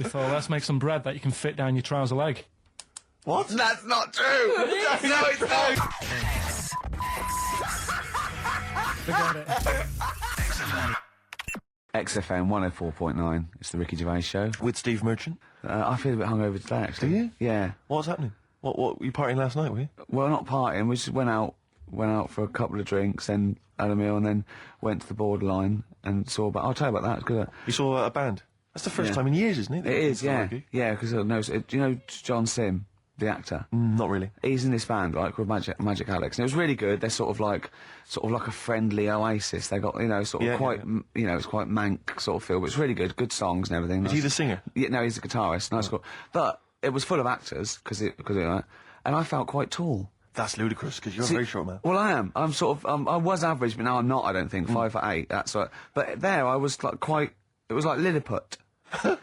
They thought, let's make some bread that you can fit down your trouser leg. What? That's not true! No, it's not! Forget it. XFM 104.9. It's the Ricky Gervais Show. With Steve Merchant. I feel a bit hungover today, actually. Do you? Yeah. What's happening? What were you partying last night, were you? Well, not partying. We just went out for a couple of drinks, then had a meal, and then went to the Borderline and saw about. I'll tell you about that. It's good. You saw a band? That's the first time in years, isn't it? It is, yeah. Yeah, because do you know John Sim, the actor? Not really. He's in this band, right, called Magic Alex, and it was really good. They're sort of like a friendly Oasis. They got, it's quite mank sort of feel, but it's really good. Good songs and everything. Is he the singer? Yeah, no, he's the guitarist. Nice, cool. But it was full of actors because and I felt quite tall. That's ludicrous, because you're a very short man. Well, I am. I'm sort of, I was average, but now I'm not, I don't think. 5'8", that's what. But there, I was like it was like Lilliput. So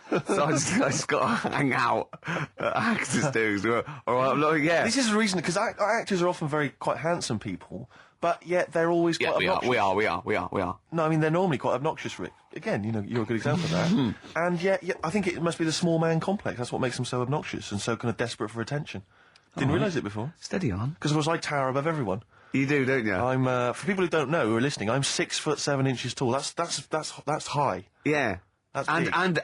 I just got to hang out at actors do. Yeah. This is the reason, because actors are often quite handsome people, but yet they're always quite obnoxious. We are. No, I mean, they're normally quite obnoxious, Rick. Again, you're a good example of that. And yet, I think it must be the small man complex. That's what makes them so obnoxious and so kind of desperate for attention. Didn't realise it before. Steady on. Because, of course, I tower above everyone. You do, don't you? I'm, for people who don't know, who are listening, I'm 6'7" tall. That's high. Yeah. That's and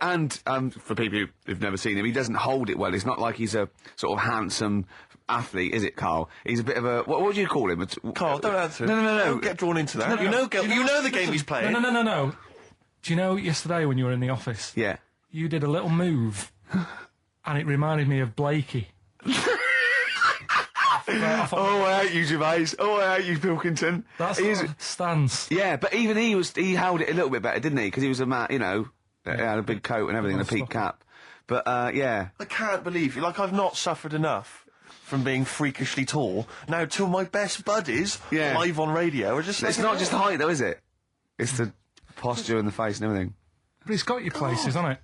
for people who've never seen him, he doesn't hold it well. It's not like he's a sort of handsome athlete, is it, Carl? He's a bit of a... What do you call him? Carl, don't answer. No. Don't get drawn into that. You know the game he's playing. No. Do you know yesterday when you were in the office? Yeah. You did a little move, and it reminded me of Blakey. Oh, I hate you, Gervais. Oh, I hate you, Pilkington. That's the stance. Yeah, but even he held it a little bit better, didn't he? Because he was a man, he had a big coat and everything, and a peak cap. But, yeah. I can't believe you. Like, I've not suffered enough from being freakishly tall. Now, two of my best buddies, live on radio, are just... It's not just the height, though, is it? It's the posture and the face and everything. But it's got your places, hasn't it?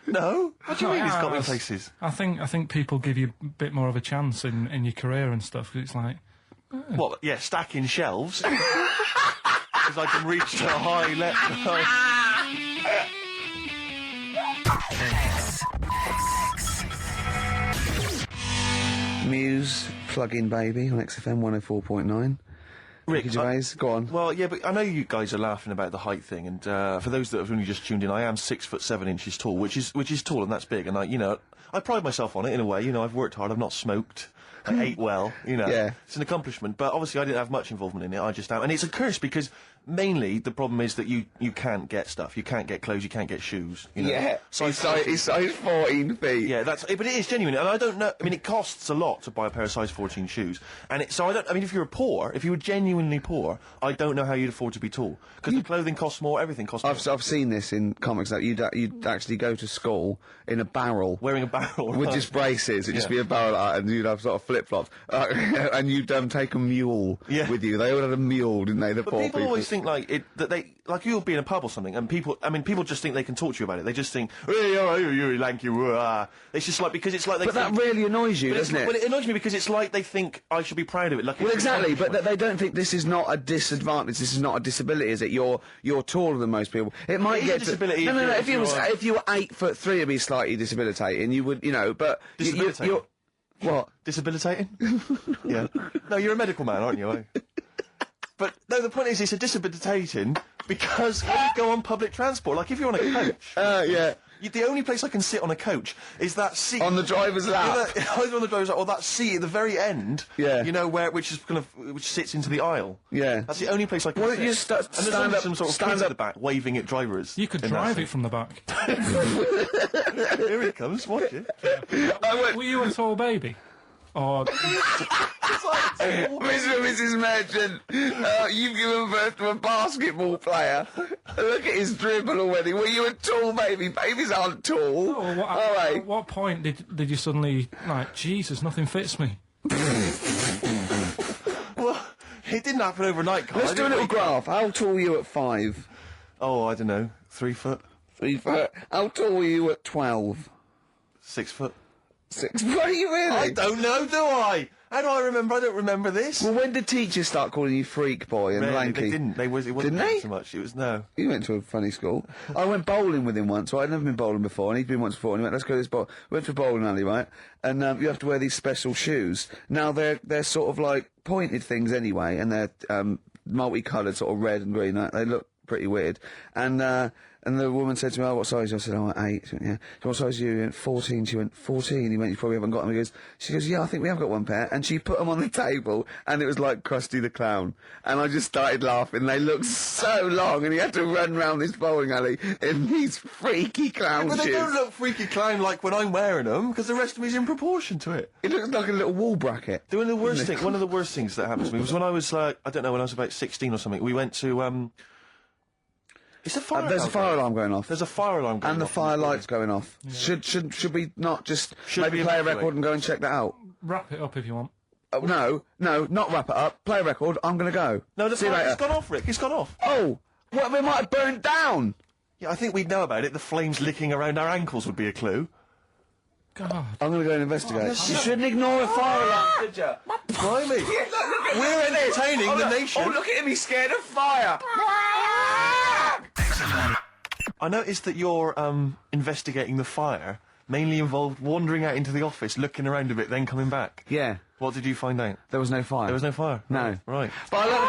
No? What do you mean it's got me places? I think people give you a bit more of a chance in your career and stuff, 'cause it's like... What, yeah, stacking shelves? Because I can reach to a high level. Muse, Plug-in Baby on XFM 104.9. Rick, Gervais, go on. Well, yeah, but I know you guys are laughing about the height thing, and for those that have only just tuned in, I am 6'7" tall, which is tall and that's big, and I pride myself on it in a way. I've worked hard, I've not smoked, I ate well, Yeah. It's an accomplishment, but obviously I didn't have much involvement in it. I just am, and it's a curse because mainly the problem is that you can't get stuff, you can't get clothes, you can't get shoes. Yeah, he's size 14 feet. Yeah, but it is genuine, and I don't know. I mean, it costs a lot to buy a pair of size 14 shoes, and if you were genuinely poor, I don't know how you'd afford to be tall, because the clothing costs more, everything costs more. I've seen this in comics that you'd actually go to school in a barrel, wearing a barrel with just braces. It'd just be a barrel, and you'd have sort of flip flops, and you'd take a mule with you. They all had a mule, didn't they? The poor people always think you'll be in a pub or something, and people just think they can talk to you about it. They just think, hey, oh, you're lanky, It's just like, because it's like they. But that really annoys you, doesn't it? Well, it annoys me because it's like they think I should be proud of it. Like, well, exactly, but they don't think this is not a disadvantage. This is not a disability, is it? You're taller than most people. It might get a disability. No. If you were 8'3", it'd be slightly debilitating. You would, but disabilitating. What? Disabilitating? Yeah. No, you're a medical man, aren't you? But no, the point is, it's a disabilitating because when you go on public transport, like if you're on a coach. Yeah. The only place I can sit on a coach is that seat on the driver's lap. Either on the driver's lap or that seat at the very end. Yeah. Which sits into the aisle. Yeah. That's the only place I can sit. You stand up, some sort of kids at the back waving at drivers. You could drive it from the back. Here it comes. Watch it. Were you a tall baby? Or... Mr. and Mrs. Merchant, you've given birth to a basketball player. Look at his dribble already. Were you a tall baby? Babies aren't tall. At what point did you suddenly, Jesus, nothing fits me? Well, it didn't happen overnight, Carl. Let's do a little graph. How tall were you at 5? Oh, I don't know. 3 foot. 3 foot. How tall were you at 12? 6 foot. 6. Were you really? I don't know, do I? How do I remember? I don't remember this. Well, when did teachers start calling you freak boy and Rarely, lanky? they didn't. It wasn't Didn't they? so much. It was no. You went to a funny school. I went bowling with him once. Well, I'd never been bowling before, and he'd been once before. And he went, "Let's go to this bowl." We went to a bowling alley, right? And you have to wear these special shoes. Now they're sort of like pointed things anyway, and they're multicoloured, sort of red and green. They look pretty weird. And the woman said to me, "Oh, what size?" I said, "Oh, 8. She went, "Yeah." So what size are you? He went, 14. She went, 14. He went, "You probably haven't got them." She goes, "Yeah, I think we have got one pair." And she put them on the table, and it was like Krusty the Clown. And I just started laughing. They looked so long, and he had to run round this bowling alley in these freaky clown But shoes. they don't look freaky clown like when I'm wearing them, because the rest of me's in proportion to it. It looks like a little wall bracket. One of the worst things that happened to me was when I was like, I don't know, when I was about 16 or something. We went to It's a fire. There's a fire alarm going off. There's a fire alarm going off. And the fire light's going off. Yeah. Should we not just maybe we play a evacuate? record and go and check that out? Wrap it up if you want. Oh, no, not wrap it up. Play a record. I'm going to go. No, the See you fire, later. it's gone off, Rick. It's gone off. Oh, what? We might have burned down. Yeah, I think we'd know about it. The flames licking around our ankles would be a clue. God. I'm going to go and investigate. You shouldn't ignore a fire alarm, should you? Blimey. We're entertaining the nation. Oh, look at him. He's scared of fire. I noticed that your investigating the fire mainly involved wandering out into the office, looking around a bit, then coming back. Yeah. What did you find out? There was no fire. There was no fire. No. Right. But I love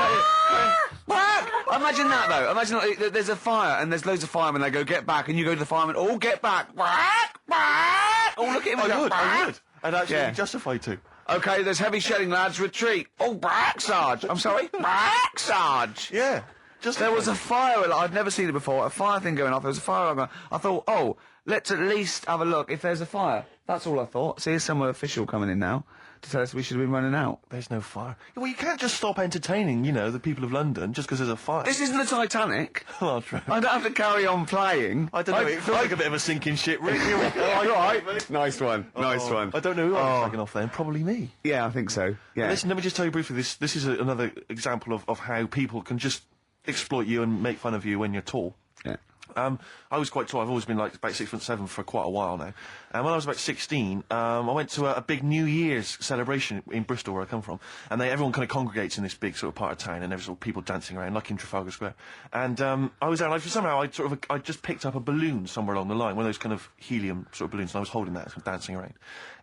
that. Imagine that though. Imagine like, there's a fire and there's loads of firemen. They go, "Get back," and you go to the firemen. "Oh, get back!" Oh, look at him. I would. I'd actually Yeah. be justified to. Okay, there's heavy shelling, lads. Retreat. Oh, back, Sarge. I'm sorry. Back, Sarge. Yeah. There was a fire alarm. I'd never seen it before. A fire thing going off. There was a fire alarm going. I thought, oh, let's at least have a look if there's a fire. That's all I thought. See, here's some official coming in now to tell us we should have been running out. There's no fire. Well, you can't just stop entertaining, the people of London just because there's a fire. This isn't the Titanic. Oh, true. I don't have to carry on playing. I don't know. It feels like a bit of a sinking ship. Really. Here we go. Right. Nice one. Nice one. I don't know who I was flagging off then. Probably me. Yeah, I think so. Yeah. Listen, let me just tell you briefly. This is another example of how people can just exploit you and make fun of you when you're tall. Yeah. I was quite tall. I've always been like about 6'7" for quite a while now. And when I was about 16, I went to a big New Year's celebration in Bristol, where I come from. And everyone kind of congregates in this big sort of part of town, and there's sort of people dancing around, like in Trafalgar Square. And I was there, and somehow I just picked up a balloon somewhere along the line, one of those kind of helium sort of balloons, and I was holding that, sort of dancing around.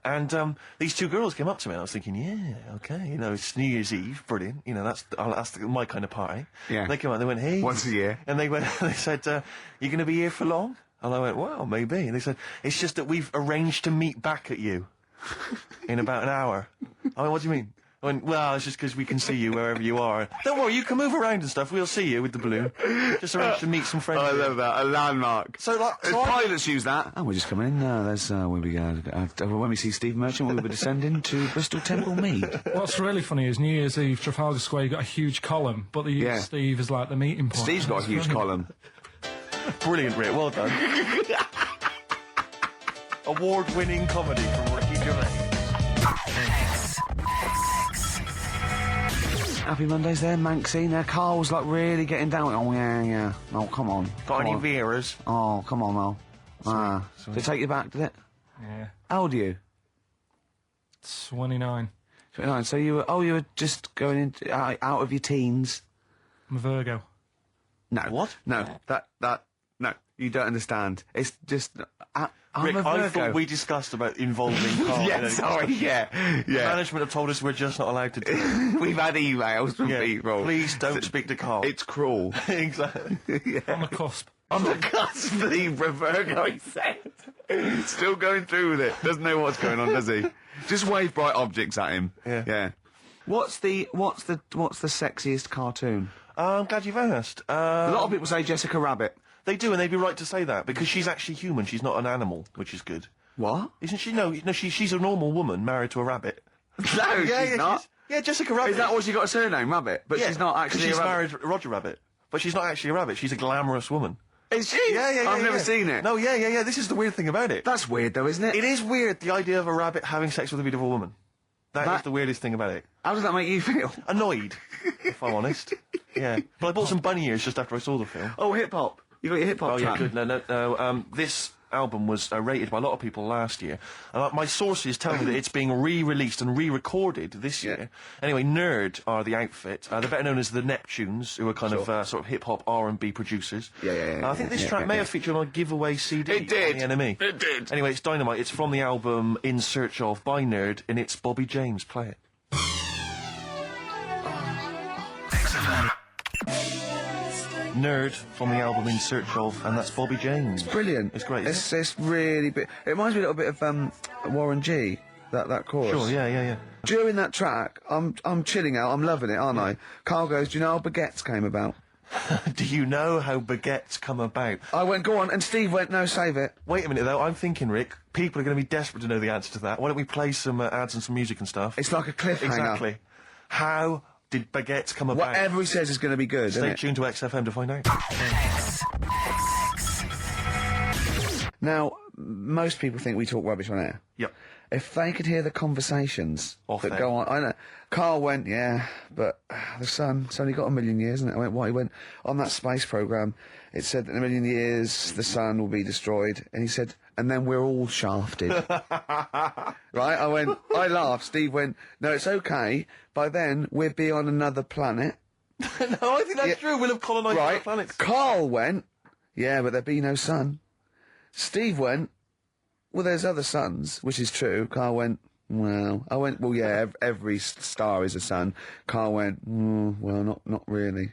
And these two girls came up to me, and I was thinking, yeah, okay, it's New Year's Eve, brilliant, that's my kind of party. Yeah. And they came out, and they went, hey. Once a year. And they said, you going to be here for long? And I went, well, maybe. And they said, it's just that we've arranged to meet back at you in about an hour. I went, what do you mean? I went, well, it's just because we can see you wherever you are. Don't worry, you can move around and stuff. We'll see you with the balloon. Just arrange to meet some friends. I love that. A landmark. So pilots use that. Oh, we're just coming in. There's where we go. When we see Steve Merchant, we'll be descending to Bristol Temple Mead. What's really funny is New Year's Eve, Trafalgar Square, you've got a huge column, but they use Steve as like the meeting point. Steve's got a huge column. Brilliant, Rick. Well done. Award-winning comedy from Ricky Gervais. Happy Mondays there, Manxie. Now, Carl's like really getting down. Oh, yeah. Oh, come on. Got Come any on. Veras? Oh, come on, Mel. Did they take you back, did it? Yeah. How old are you? 29. 29. So you were just going into out of your teens. I'm a Virgo. No. What? No. No. You don't understand. It's just. I'm Rick, a Virgo. I thought we discussed about involving Carl. Yeah, sorry, yeah. Management have told us we're just not allowed to do it. We've had emails from people. Please don't speak to Carl. It's cruel. Exactly. On the cusp. On the cusp, the Virgo, he said. Still going through with it. Doesn't know what's going on, does he? Just wave bright objects at him. Yeah. What's the sexiest cartoon? I'm glad you've asked. A lot of people say Jessica Rabbit. They do, and they'd be right to say that, because she's actually human. She's not an animal, which is good. What? Isn't she? No, she's a normal woman married to a rabbit. No, she's not. Yeah, Jessica Rabbit. Is that what she got a surname, Rabbit? But she's not actually she's a rabbit. married Roger Rabbit. But she's not actually a rabbit. She's a glamorous woman. Is she? Yeah. I've never seen it. No, yeah. This is the weird thing about it. That's weird, though, isn't it? It is weird, the idea of a rabbit having sex with a beautiful woman. That is the weirdest thing about it. How does that make you feel? Annoyed, if I'm honest. Yeah. But I bought some bunny ears just after I saw the film. Oh, hip-hop. You got your hip-hop Oh, yeah, track. good. No. This album was rated by a lot of people last year. My sources tell me that it's being re-released and re-recorded this year. Anyway, Nerd are the outfit. They're better known as the Neptunes, who are kind of sort of hip-hop R&B producers. I think this track may have featured on a giveaway CD. It did. On the NME. It did. Anyway, it's Dynamite. It's from the album In Search Of by Nerd, and it's Bobby James. Play it. Nerd from the album In Search Of, and that's Bobby James. Brilliant. It's great. It's really big. It reminds me a little bit of Warren G. That chorus. Sure. Yeah. During that track, I'm chilling out. I'm loving it, aren't I? Carl goes, "Do you know how baguettes came about?" Do you know how baguettes come about? I went, "Go on," and Steve went, "No, save it." Wait a minute, though. I'm thinking, Rick, people are going to be desperate to know the answer to that. Why don't we play some ads and some music and stuff? It's like a cliffhanger. Exactly. How did baguettes come about? Whatever he says is going to be good. Stay isn't tuned to XFM to find out. Now, most people think we talk rubbish on air. Yep. If they could hear the conversations Off that air. go on, I know. Carl went, "Yeah, but the sun's only got 1,000,000 years, isn't it?" I went, "What?" He went, "On that space program, it said that in 1,000,000 years the sun will be destroyed," and he said, "And then we're all shafted." Right? I laughed. Steve went, "No, it's okay. By then we'll be on another planet." No, I think that's true. We'll have colonised other Right? planets. Carl went, "Yeah, but there'd be no sun." Steve went, "Well, there's other suns," which is true. Carl went, "Well," I went, "Well, yeah, every star is a sun." Carl went, "Well, not really."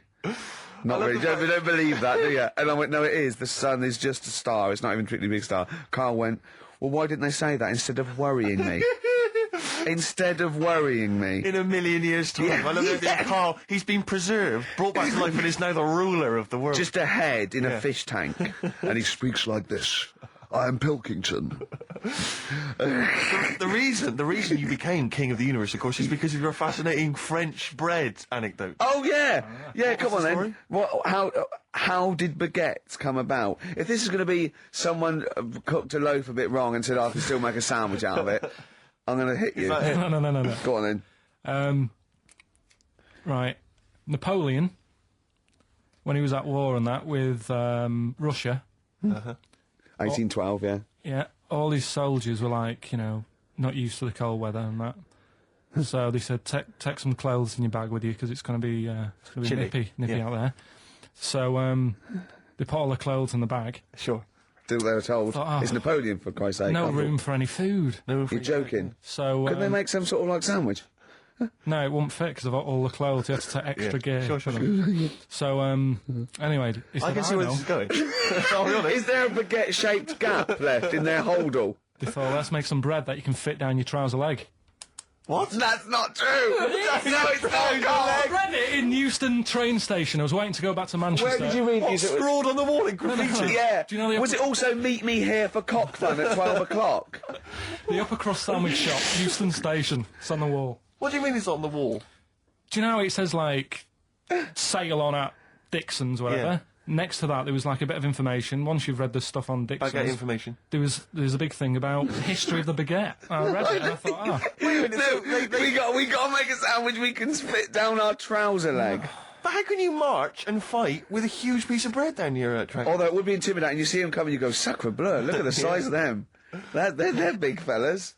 Not really. You don't believe that, do you? And I went, "No, it is. The sun is just a star. It's not even a particularly big star." Carl went, "Well, why didn't they say that instead of worrying me?" Instead of worrying me. In 1,000,000 years' time. Yeah. I love that Carl, he's been preserved, brought back to life, and is now the ruler of the world. Just a head in a fish tank. And he speaks like this. "I am Pilkington." The reason you became king of the universe, of course, is because of your fascinating French bread anecdote. Oh, yeah. Yeah, come on the then. story? How did baguettes come about? If this is going to be someone cooked a loaf a bit wrong and said, "I can still make a sandwich out of it," I'm going to hit you. that it? No. Go on then. Right. Napoleon, when he was at war and that with Russia, 1812, yeah. yeah, all his soldiers were like, not used to the cold weather and that. So they said, take some clothes in your bag with you because it's going to be Chilly. nippy out there. So they put all the clothes in the bag. Sure. They were told. It's Napoleon, for Christ's sake. No room for any food. No, You're joking. So Couldn't they make some sort of like sandwich? no, it wouldn't fit because of all the clothes. You had to take extra gear. Sure. for them. So anyway, he said, I can see where this is going. I'll be honest. Is there a baguette-shaped gap left in their holdall? They thought, let's make some bread that you can fit down your trouser leg. What? That's not true! No, it's not, I Carl! read it in Euston train station. I was waiting to go back to Manchester. Where did you read What, these? scrawled on the wall in graffiti? Yeah. Do you know the Was it also "Meet me here for cock fun" at 12 o'clock? The upper crust sandwich shop, Euston station. It's on the wall. What do you mean it's on the wall? Do you know how it says, like, sail on at Dixon's, whatever? Yeah. Next to that, there was, like, a bit of information. Once you've read the stuff on Dixon's... Baguette information. There was a big thing about the history of the baguette. I read it and I thought, No, we got to make a sandwich we can spit down our trouser leg. But how can you march and fight with a huge piece of bread down your track? Although it would be intimidating. You see them coming, you go, "Sacre bleu, look at the size of them. They're big fellas."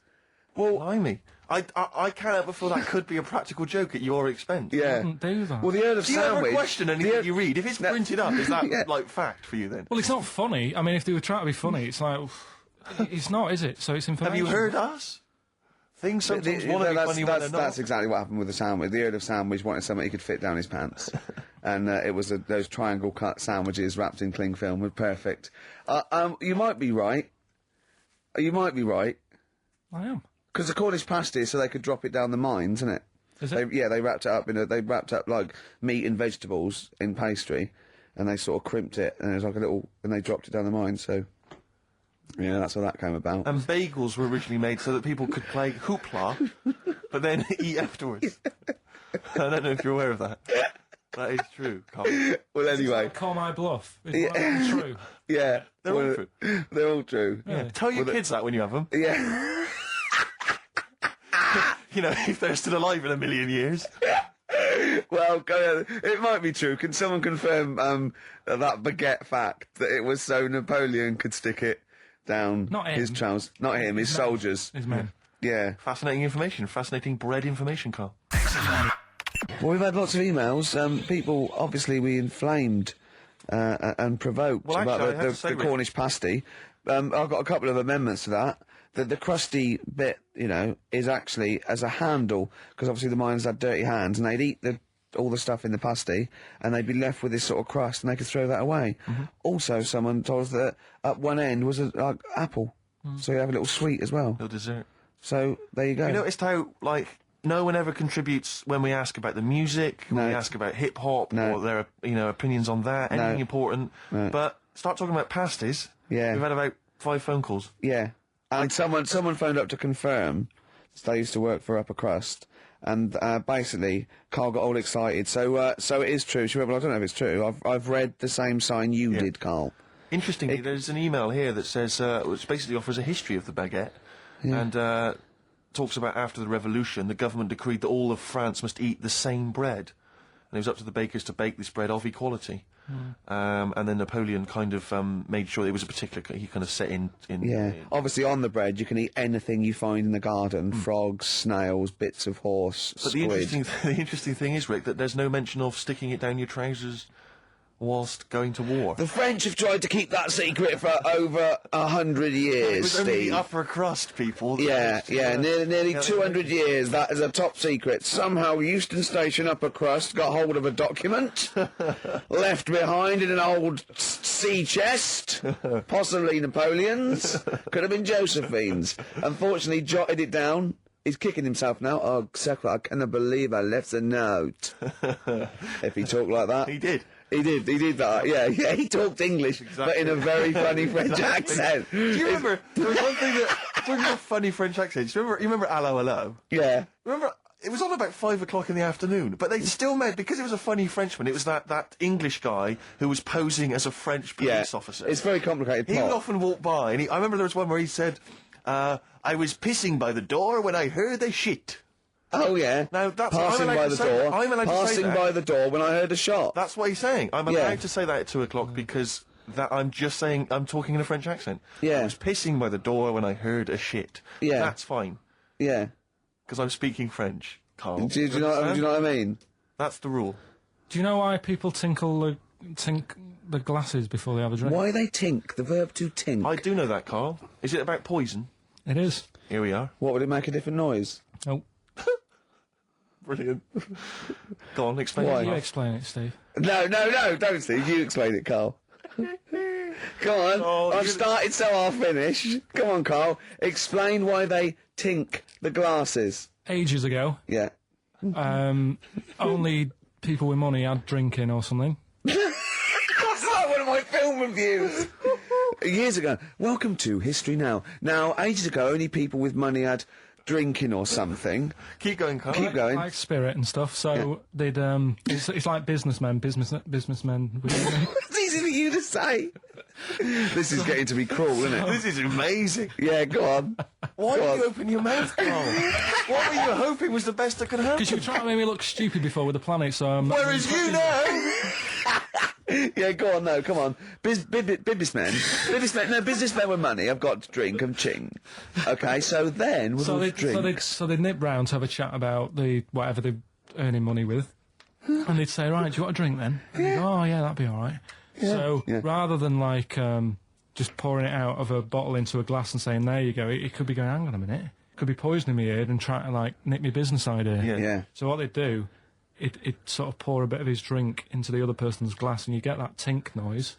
Well, Blimey. I can't help but feel that could be a practical joke at your expense. yeah. wouldn't do that. Well, the Earl of Do you Sandwich... ever question anything you read? If it's printed up, is that, Yeah. like, fact for you then? Well, it's not funny. I mean, if they were trying to be funny, it's like... It's not, is it? So it's information. Have you heard us? Things sometimes want to be funny when they're not. That's exactly what happened with the sandwich. The Earl of Sandwich wanted something he could fit down his pants. And it was those triangle cut sandwiches wrapped in cling film were perfect. You might be right. You might be right. I am. Because the Cornish pasty, so they could drop it down the mines, isn't it? Is it? They wrapped it up they wrapped up like meat and vegetables in pastry, and they sort of crimped it, and it was like and they dropped it down the mine. So, yeah, that's how that came about. And bagels were originally made so that people could play hoopla, but then eat afterwards. I don't know if you're aware of that. That is true, Carl. Well, anyway, Call my bluff. Is that true? yeah, They're all true. They're all true. Yeah. Tell your kids that when you have them. Yeah. You know, if they're still alive in 1,000,000 years. Well, it might be true. Can someone confirm that baguette fact that it was so Napoleon could stick it down Not him. his trousers. Not him, his soldiers. His men. Yeah. Fascinating information. Fascinating bread information, Carl. Well, we've had lots of emails. People, obviously, we inflamed and provoked Well, actually, I about have to say, the Rick- Cornish pasty. I've got a couple of amendments to that. The crusty bit, is actually as a handle, because obviously the miners had dirty hands, and they'd eat all the stuff in the pasty, and they'd be left with this sort of crust, and they could throw that away. Also, someone told us that at one end was an apple, so you have a little sweet as well. No dessert. So there you go. You noticed how, no one ever contributes when we ask about the music, when we ask about hip-hop, No. or their, opinions on that, anything important. No. But start talking about pasties. Yeah. We've had about 5 phone calls. Yeah, and someone phoned up to confirm. They used to work for Upper Crust, and basically Carl got all excited. So it is true. She went, well, I don't know if it's true. I've read the same sign you did, Carl. Interestingly, there's an email here that says, which basically offers a history of the baguette, and talks about after the revolution, the government decreed that all of France must eat the same bread. And it was up to the bakers to bake this bread of equality. And then Napoleon kind of made sure it was a particular, he kind of set in Obviously on the bread you can eat anything you find in the garden, frogs, snails, bits of horse, But squid. the interesting thing is, Rick, that there's no mention of sticking it down your trousers whilst going to war. The French have tried to keep that secret for over 100 It years, was only Steve. the upper crust people. Yeah, nearly 200 years, that is a top secret. Somehow Euston Station Upper Crust got hold of a document, left behind in an old sea chest, possibly Napoleon's, could have been Josephine's. Unfortunately, jotted it down. He's kicking himself now. Oh, Secretary, I cannot believe I left a note. If he talked like that. He did. He did that, yeah, he talked English, but in a very funny French accent. Do you remember, there was one thing that, talking about funny French accents, you remember Allo Allo? Yeah. Remember, it was on about 5 o'clock in the afternoon, but they still made, because it was a funny Frenchman, it was that English guy who was posing as a French police officer. It's very complicated He would plot. often walk by, and I remember there was one where he said, I was pissing by the door when I heard a shit. Oh, yeah. Now, that's- passing I'm allowed by to the say door. that. I'm allowed to say Passing that. by the door when I heard a shot. That's what he's saying. I'm Yeah. allowed to say that at 2 o'clock because I'm just saying, I'm talking in a French accent. Yeah. I was pissing by the door when I heard a shit. Yeah. That's fine, Yeah. because I'm speaking French, Carl. Do you know understand? what I mean? That's the rule. Do you know why people tink the glasses before they have a drink? Why they tink, the verb to tink. I do know that, Carl. Is it about poison? It is. Here we are. What, would it make a different noise? Oh, Brilliant. Go on, explain Why? it. you Carl. explain it, Steve. No, don't, Steve. You explain it, Carl. Go on. Oh, I've you- started, so I'll finish. Come on, Carl. Explain why they tink the glasses. Ages ago, Yeah. only people with money had drinking or something. That's like one of my film reviews. Years ago. Welcome to History Now. Now, ages ago, only people with money had drinking or something. Keep going, Carl. Keep going. Like spirit and stuff. So they'd it's like businessmen with It's easy for you to say. This is getting to be cruel, isn't it? This is amazing. Yeah, go on. Why Go did on. you open your mouth, Carl? What were you hoping was the best that could happen? because you were trying to make me look stupid before with the planet. So Whereas you know... Yeah, go on, no, come on. Businessmen with money, I've got to drink and ching. Okay, so then, with all the drinks... so they'd nip round to have a chat about whatever they're earning money with, and they'd say, "Right, do you want a drink then?" And they'd go, "Oh yeah, that'd be all right." So rather than just pouring it out of a bottle into a glass and saying, "There you go," it could be going, "Hang on a minute," it could be poisoning me ear and trying to nip my business idea. Yeah. So what they'd do, it sort of pour a bit of his drink into the other person's glass, and you get that tink noise,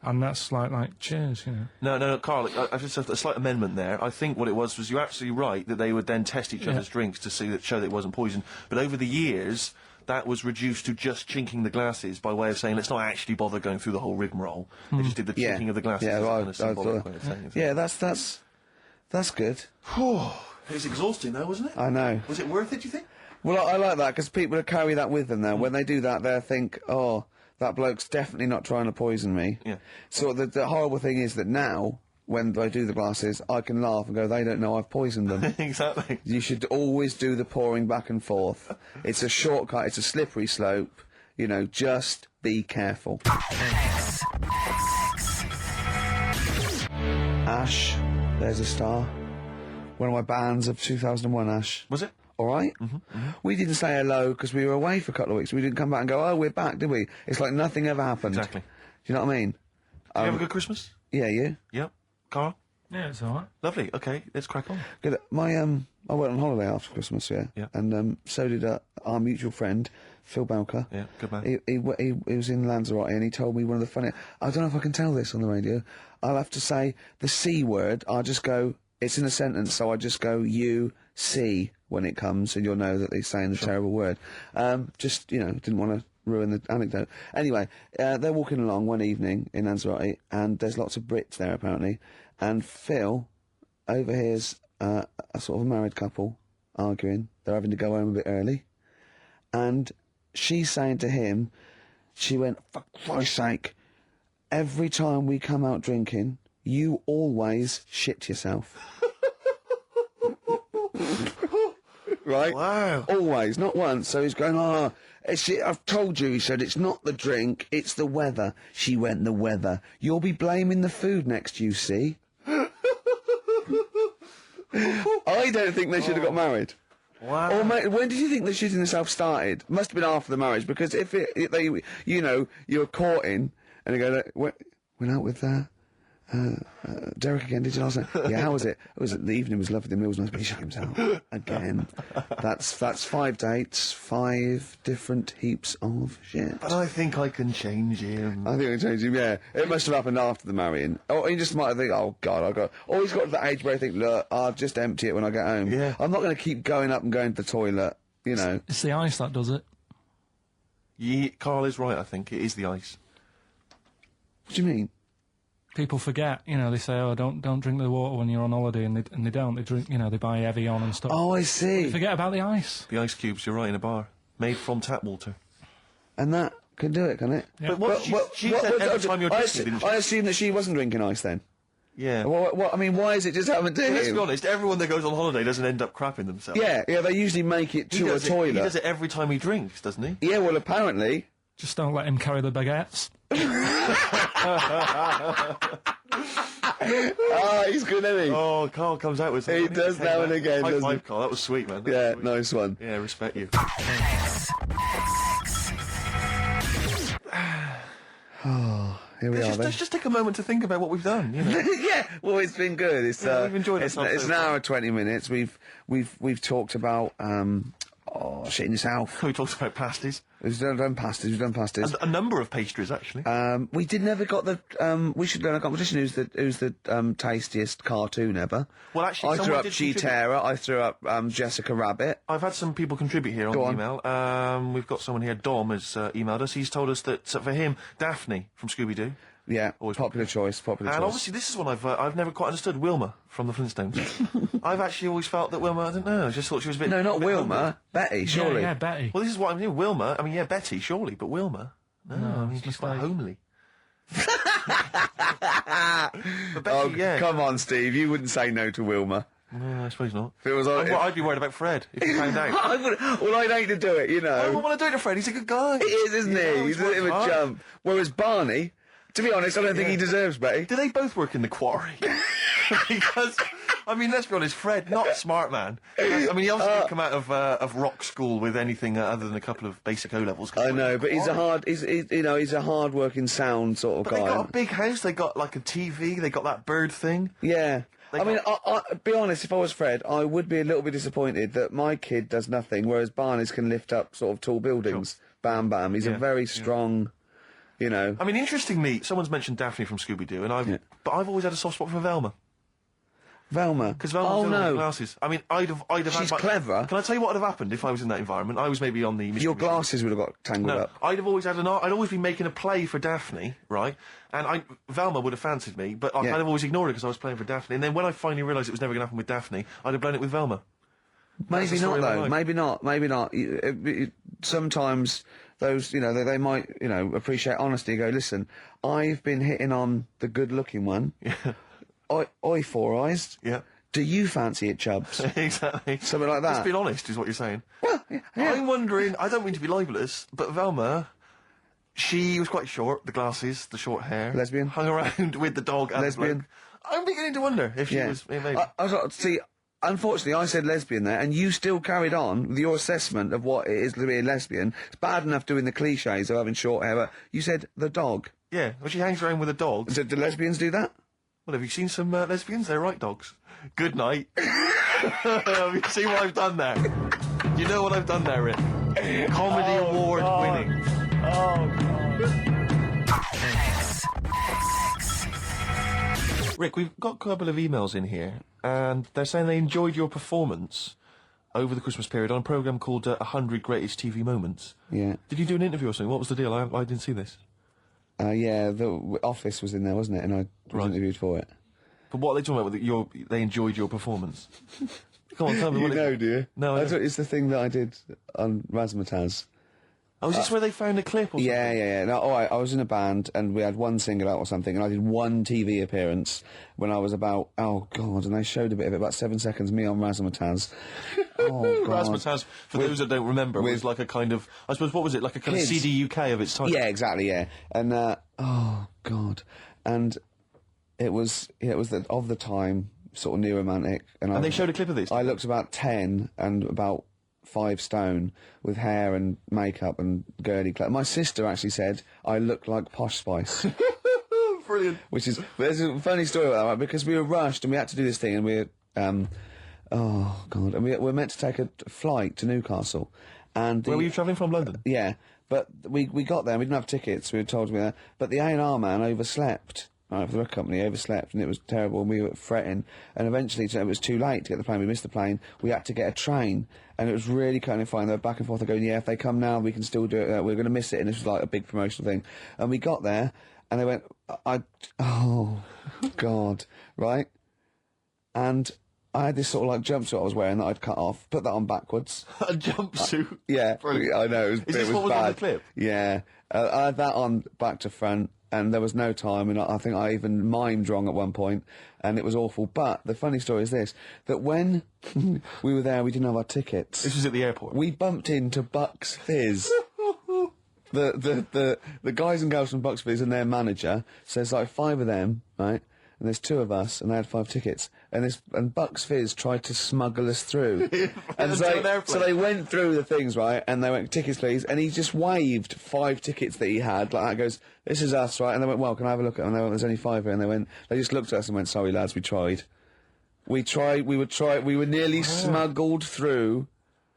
and that's like cheers, you know. No, Carl, I've just had a slight amendment there. I think what it was you're absolutely right that they would then test each other's drinks to show that it wasn't poison. But over the years, that was reduced to just chinking the glasses by way of saying, let's not actually bother going through the whole rigmarole. They just did the Yeah. chinking of the glasses Yeah, as a well, kind of symbolic way of saying it. Yeah, that's good. It was exhausting though, wasn't it? I know. Was it worth it, do you think? Well, I like that, because people carry that with them now. When they do that, they'll think, oh, that bloke's definitely not trying to poison me. Yeah. So the horrible thing is that now, when I do the glasses, I can laugh and go, they don't know I've poisoned them. Exactly. You should always do the pouring back and forth. It's a shortcut, it's a slippery slope. You know, just be careful. Ash, there's a star. One of my bands of 2001, Ash. Was it? All right? We didn't say hello because we were away for a couple of weeks. We didn't come back and go, oh, we're back, did we? It's like nothing ever happened. Exactly. Do you know what I mean? Did you have a good Christmas? Yeah, you? Yep. Carl? Yeah, it's all right. Lovely. Okay, let's crack on. Good. I went on holiday after Christmas, yeah. And so did our mutual friend, Phil Belker. Yeah, good man. He was in Lanzarote and he told me one of the funny... I don't know if I can tell this on the radio. I'll have to say the C word. I'll just go... It's in a sentence, so I just go you see when it comes, and you'll know that he's saying the terrible word. Just, didn't want to ruin the anecdote. Anyway, they're walking along one evening in Lanzarote, and there's lots of Brits there, apparently, and Phil overhears a sort of a married couple arguing. They're having to go home a bit early, and she's saying to him, she went, for Christ's sake, every time we come out drinking, you always shit yourself. Right? Wow. Always, not once. So he's going, I've told you, he said, it's not the drink, it's the weather. She went, the weather. You'll be blaming the food next, you see. I don't think they should have got married. Wow. Or, mate, when did you think the shitting themselves started? Must have been after the marriage, because if you're courting, and they go, went out with Derek again, did you last night? Yeah, how was it? The evening was lovely, the meal was nice, but he shut himself. Again. That's 5 dates, 5 different heaps of shit. But I think I can change him. I think I can change him, yeah. It must have happened after the marrying. Or he just might think, oh, God, or he's got to that age where he think, look, I'll just empty it when I get home. Yeah. I'm not going to keep going up and going to the toilet, It's the ice that does it. Yeah, Carl is right, I think. It is the ice. What do you mean? People forget, they say, oh, don't drink the water when you're on holiday, and they don't. They drink, they buy Evian and stuff. Oh, I see. They forget about the ice. The ice cubes, you're right, in a bar. Made from tap water. And that can do it, can it? Yeah. But she said every time you're drinking, didn't she? I assume that she wasn't drinking ice then. Yeah. I mean, why is it just happened to him? Let's be honest, everyone that goes on holiday doesn't end up crapping themselves. Yeah, they usually make it to a toilet. He does it every time he drinks, doesn't he? Yeah, well, apparently. Just don't let him carry the baguettes. He's good, isn't he? Oh, Carl comes out with something. He does now and again, High doesn't five, he? Carl. That was sweet, man. That Yeah, was sweet. nice one. Yeah, respect you. Here we are, then. Let's just take a moment to think about what we've done, Yeah, well, it's been good. We've enjoyed it's ourselves an so hour and 20 minutes. We've talked about shitting yourself. We talked about pasties. We've done pasties. A number of pastries, actually. We did never got the. We should go in a competition. Who's the tastiest cartoon ever? Well, actually, I threw someone up did She contribute. Terror. I threw up Jessica Rabbit. I've had some people contribute here on Go the on. email. We've got someone here, Dom, has emailed us. He's told us that, for him, Daphne from Scooby-Doo. Yeah, Always popular choice. And obviously, this is one I've never quite understood. Wilma from the Flintstones. I've actually always felt that Wilma. I don't know. I just thought she was a bit. No, not a bit Wilma. homely. Betty, surely. Yeah, Betty. Well, this is what I mean. Wilma. I mean, yeah, Betty, surely, but Wilma. No, I mean, it's she's just quite like- homely. But Betty, yeah. Come on, Steve. You wouldn't say no to Wilma. No, I suppose not. If it was like, I'd be worried about Fred if he found out. I'd hate to do it, I don't want to do it to Fred. He's a good guy. He is, isn't Yeah, he? He's a worked bit of a hard. chump. Whereas Barney, to be honest, I don't think he deserves Betty. Do they both work in the quarry? Because, I mean, let's be honest, Fred, not a smart man. I mean, he obviously didn't come out of rock school with anything other than a couple of basic O-levels. I know, but he's a hard-working, sound sort of But guy. they got a big house, they got like a TV, they got that bird thing. Yeah. They I mean, I be honest, if I was Fred, I would be a little bit disappointed that my kid does nothing, whereas Barney's can lift up sort of tall buildings. Sure. Bam, bam. He's a very strong, I mean, interestingly, someone's mentioned Daphne from Scooby-Doo, and but I've always had a soft spot for Velma. Velma. Because Velma was no. glasses. I mean, I'd have She's had clever. Can I tell you what would have happened if I was in that environment? I was maybe on the... Your glasses would have got tangled up. I'd have always had I'd always been making a play for Daphne, right? And Velma would have fancied me, but I'd have always ignored it because I was playing for Daphne. And then when I finally realised it was never going to happen with Daphne, I'd have blown it with Velma. Maybe not, though. Maybe not. Sometimes those, they might, appreciate honesty. Go, listen, I've been hitting on the good-looking one. Yeah. Oi, Four Eyes. Yeah. Do you fancy it, Chubbs? Exactly. Something like that. Just being honest is what you're saying. Well, yeah. I'm wondering, I don't mean to be libelous, but Velma, she was quite short, the glasses, the short hair. Lesbian? Hung around with the dog and Lesbian? the bloke. I'm beginning to wonder if she was... Maybe. I was like, see, unfortunately, I said lesbian there, and you still carried on with your assessment of what it is to be a lesbian. It's bad enough doing the cliches of having short hair, but you said the dog. Yeah, well, she hangs around with a dog. So do lesbians do that? Well, have you seen some lesbians? They're right dogs. Good night. You see what I've done there? You know what I've done there, Rick? Comedy award winning. Oh, God. Rick, we've got a couple of emails in here, and they're saying they enjoyed your performance over the Christmas period on a programme called 100 Greatest TV Moments. Yeah. Did you do an interview or something? What was the deal? I didn't see this. Yeah, the Office was in there, wasn't it? And I was interviewed for it. But what are they talking about? They enjoyed your performance. Come on, tell me You what know, do you? No, I don't. It's the thing that I did on Razzmatazz. Oh, is this where they found a clip or something? Yeah. No, I was in a band and we had one single out or something, and I did one TV appearance when I was about, oh God, and they showed a bit of it, about 7 seconds, me on Razzmatazz. Oh God. Razzmatazz, for those that don't remember, was like a kind of, I suppose, what was it, like a kind of CD UK of its time? Yeah, exactly, yeah. And, oh God. And it was of the time, sort of new romantic. And they showed a clip of this? I looked about 10 and about 5 stone with hair and makeup and girly clothes. My sister actually said I looked like Posh Spice. Brilliant. There's a funny story about that, right? Because we were rushed and we had to do this thing, and oh God, and we were meant to take a flight to Newcastle. And where were you travelling from? London? Yeah, but we got there and we didn't have tickets, we were told to be there, but the A&R man overslept. Right, for the record company, overslept, and it was terrible, and we were fretting, and eventually it was too late to get the plane. We missed the plane. We had to get a train, and it was really kind of fine. They were back and forth, going, yeah, if they come now, we can still do it. We're going to miss it, and this was like a big promotional thing. And we got there, and they went, oh, God, right? And I had this sort of like jumpsuit I was wearing that I'd cut off, put that on backwards. A jumpsuit? Yeah, Brilliant. I know. Is this what was bad. on the clip? Yeah. I had that on back to front, and there was no time, and I think I even mimed wrong at one point, and it was awful. But the funny story is this, that when we were there, we didn't have our tickets. This was at the airport? We bumped into Bucks Fizz. The guys and girls from Bucks Fizz and their manager, so there's like 5 of them, right? And there's 2 of us, and they had 5 tickets. And Bucks Fizz tried to smuggle us through. And so they went through the things, right? And they went, tickets please. And he just waved 5 tickets that he had, like that, goes, this is us, right? And they went, well, can I have a look at them? And they went, there's only 5 here. And they just looked at us and went, sorry lads, we tried. We were nearly smuggled through.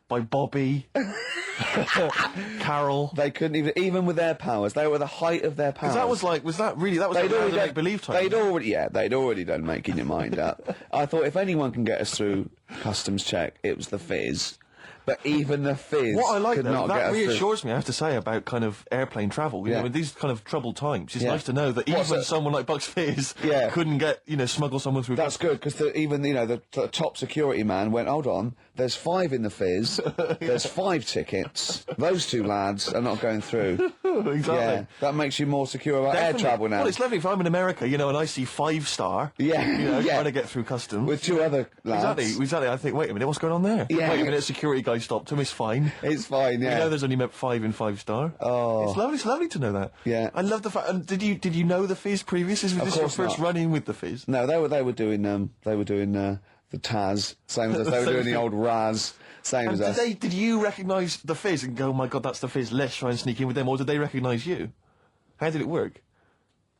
By Bobby. Carol. They couldn't even with their powers. They were the height of their powers. Because that was like the make-believe time. They'd already done making your mind up. I thought if anyone can get us through customs check, it was the Fizz. But even the Fizz what I like could though, not that get us reassures through. me, I have to say, about kind of airplane travel. You know, in these kind of troubled times, it's nice to know that even someone like Bucks Fizz couldn't get, smuggle someone through. That's good, because even, the top security man went, hold on, there's 5 in the Fizz, there's 5 tickets, those 2 lads are not going through. Exactly. Yeah, that makes you more secure about air travel now. Well, it's lovely if I'm in America, and I see 5-star, trying to get through customs. With 2 other lads. Exactly. I think, wait a minute, what's going on there? Yeah. Wait a minute, security guy stopped him, it's fine. It's fine, yeah. There's only 5 in 5-star. Oh. It's lovely to know that. Yeah. I love the fact, and did you know the Fizz previous? Was this your first run-in with the Fizz? No, they were doing the Taz, same as us. They were doing the old Raz, same as us. Did you recognise the Fizz and go, oh my God, that's the Fizz, let's try and sneak in with them, or did they recognise you? How did it work?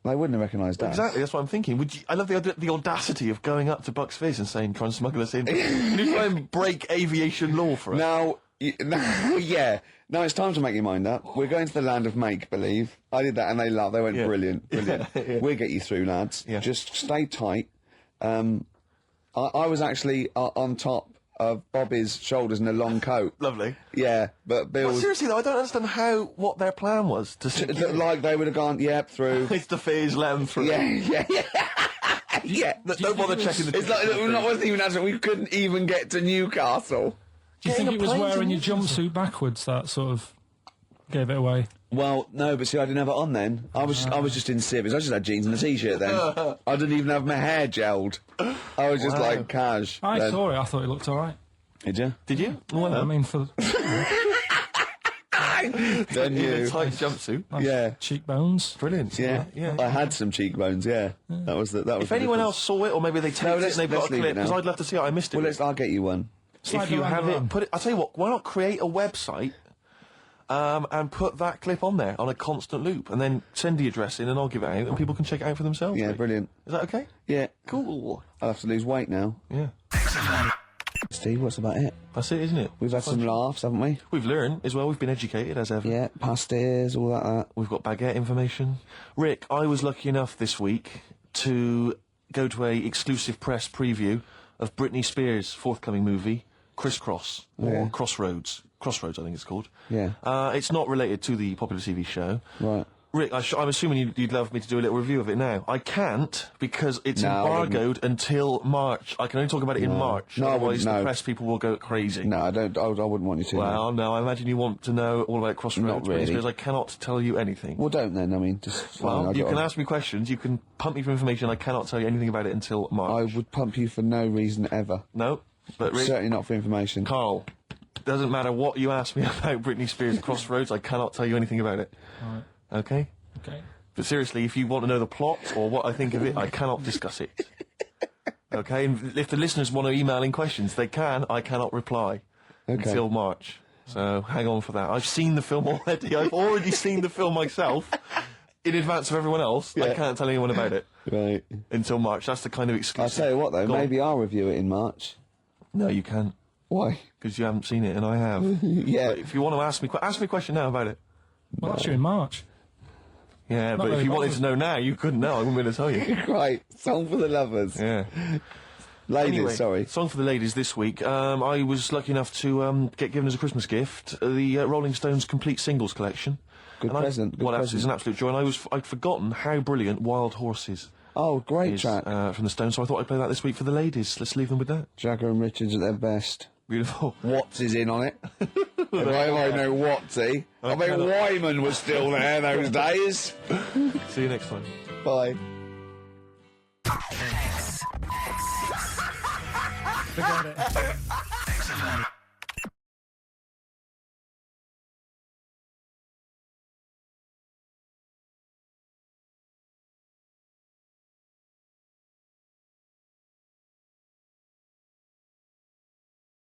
They wouldn't have recognised us. Exactly, that's what I'm thinking. I love the audacity of going up to Bucks Fizz and saying, try and smuggle us in. Can you try and break aviation law for us? Now, it's time to make your mind up. We're going to the land of make-believe. I did that and they laughed. They went, brilliant. Yeah. We'll get you through, lads. Yeah. Just stay tight. I was actually on top of Bobby's shoulders in a long coat. Lovely. Yeah, but Bill was... Seriously though, I don't understand what their plan was. Like they would have gone, through. It's the Fizz, let them through. Yeah. Yeah. Don't bother checking the... It's like, wasn't even answering. We couldn't even get to Newcastle. Do you think it was wearing your jumpsuit backwards that sort of gave it away? Well, no, but see, I didn't have it on then. I was just in civvies. I just had jeans and a t-shirt then. I didn't even have my hair gelled. I was just like cash. I saw it. I thought it looked all right. Did you? Did you? Well, I mean, for Then In a you. tight jumpsuit. Nice Yeah. cheekbones. Brilliant. Yeah. Yeah. I had some cheekbones. Yeah. That was the. That was. If the anyone difference. else saw it, or maybe they taped it let's- and they've got let's a leave clip, it now. because I'd love to see it. I missed it. Well, I'll get you one. Slide If you around have the it, room. put it. I'll tell you what. Why not create a website, and put that clip on there on a constant loop, and then send the address in, and I'll give it out, and people can check it out for themselves. Yeah, Rick. brilliant. Is that okay? Yeah. Cool. I'll have to lose weight now. Yeah. Steve, what's about it? That's it, isn't it? We've had some laughs, haven't we? We've learned as well. We've been educated as ever. Yeah, pasties, all that. We've got baguette information. Rick, I was lucky enough this week to go to a exclusive press preview of Britney Spears' forthcoming movie, Crisscross, or Yeah. Crossroads. Crossroads, I think it's called. Yeah. It's not related to the popular TV show. Right. Rick, I'm assuming you'd love me to do a little review of it now. I can't, because it's No, I wouldn't. embargoed until March. I can only talk about it in March. No, I otherwise wouldn't, no. the press people will go crazy. No, I don't. I wouldn't want you to. no. Well, no, I imagine you want to know all about Crossroads. Not really. Because I cannot tell you anything. Well, don't then. I mean, just. Well, you can ask me questions, you can pump me for information, I cannot tell you anything about it until I March. would pump you for no reason ever. No, but Rick, Certainly not for information. Carl, doesn't matter what you ask me about Britney Spears' Crossroads, I cannot tell you anything about it. Alright. Okay? Okay. But seriously, if you want to know the plot or what I think of it, I cannot discuss it. Okay? And if the listeners want to email in questions, they can, I cannot reply until March. So hang on for that. I've seen the film already. I've already seen the film myself in advance of everyone else. I Yeah. can't tell anyone about it Right. until March. That's the kind of I'll exclusive. tell you what, though. Go on. Maybe I'll review it in March. No, you can't, Why? because you haven't seen it, and I have. Yeah. But if you want to ask me a question now about it. Well, that's you in March. Yeah, but if very you wanted bothered. to know now, you couldn't know. I wouldn't be able to tell you. Right. Song for the lovers. Yeah. Ladies, Anyway, sorry. song for the ladies this week. I was lucky enough to get given as a Christmas gift the Rolling Stones complete singles collection. Good And present. Good Well, present. it's an absolute joy. And I'd forgotten how brilliant Wild Horses Oh, great is track. from the Stones. So I thought I'd play that this week for the ladies. Let's leave them with that. Jagger and Richards at their best. Beautiful. Watts is in on it. If I know Wattsy. I mean, Wyman was still there those days. See you next time. Bye. Forget it.